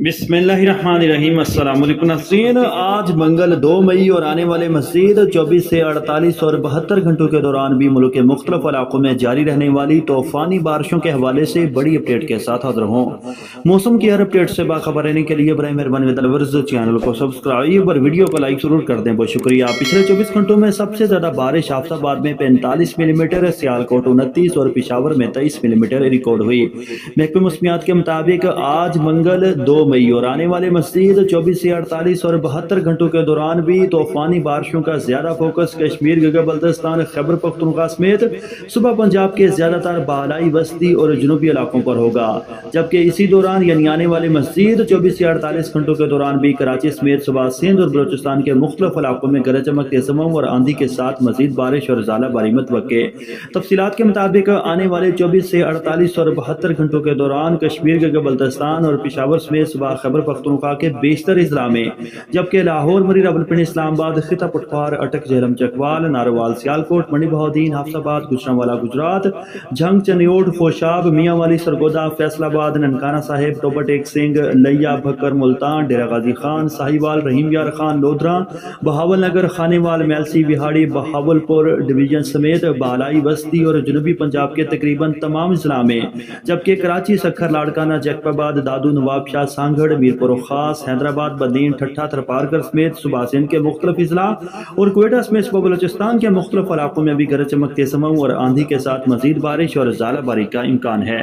बिस्मिल्लाहिर्रहमानिर्रहीम। अस्सलाम वालेकुम नाज़रीन। आज मंगल 2 मई और आने वाले मज़ीद 24 से 48 और 72 घंटों के दौरान भी मुल्क के मुख्तलिफ इलाकों में जारी रहने वाली तूफ़ानी बारिशों के हवाले से बड़ी अपडेट के साथ हाज़िर हूँ। मौसम की हर अपडेट से बाखबर रहने के लिए बराए मेहरबानी चैनल को सब्सक्राइब और वीडियो को लाइक जरूर कर दें, बहुत शुक्रिया। पिछले 24 घंटों में सबसे ज़्यादा बारिश आफताबाद में 45 मिलीमीटर, सियालकोट 29 और पिशावर में 23 मिलीमीटर रिकॉर्ड हुई। महकमे मौसमियात के मुताबिक आज मंगल 2 मई और आने वाले मज़ीद 24 से 48 और 72 घंटों के दौरान भी तूफ़ानी बारिशों का ज़्यादा फोकस कश्मीर, गिलगित बल्तिस्तान, खैबर पख्तूनख्वा समेत सुबह पंजाब के ज़्यादातर बालाई बस्ती और जनूबी इलाकों पर होगा, जबकि इसी दौरान यानी आने वाले मज़ीद 24 से 48 घंटों के दौरान भी कराची समेत सुबह सिंध और बलोचिस्तान के मुख्तलिफ इलाकों में गरज चमक, तेज़ हवाओं और आंधी के साथ मज़ीद बारिश और ज़ाला बारी मुतवक्के। तफसीलात के मुताबिक आने वाले 24 से 48 और 72 घंटों के दौरान कश्मीर, गिलगित बल्तिस्तान और पिशावर समेत सुबह खैबर पख्तूनख्वा के बेशतर अजला में, जबकि लाहौर, मरी, रावलपिंडी, इस्लामाबाद, खिता पटवार, अटक, झेलम, चकवाल, नारोवाल, सियालकोट, मंडी बहाउद्दीन, हाफसाबाद, गुजरांवाला, गुजरात, झंग, चनियोट, फोशाब, मियांवाली, सरगोदा, फैसलाबाद, ननकाना साहिब, टोबा टेक सिंह, लिया, भक्कर, मुल्तान, डेरा गाजी खान, साहिवाल, रहीम यार खान, लोधरा, बहावल नगर, खानेवाल, मेलसी, बिहाड़ी, बहावलपुर डिवीजन समेत बालाई बस्ती और जनूबी पंजाब के तकरीबन तमाम अजला में, जबकि कराची, सखर, लाड़काना, जैकबाबाद, दादू, नवाबशाह, सांगड़, मीरपुर खास, हैदराबाद, बदीन, ठट्ठा, थरपारकर समेत सुबह सिंध के मुख्तलिफ अजला और क्वेटा समेत सुबह बलोचिस्तान के मुख्तलिफ इलाकों में भी गरज चमक, तेज़ हवाओं और आंधी के साथ मजीद बारिश और ज़ाला बारी का इम्कान है।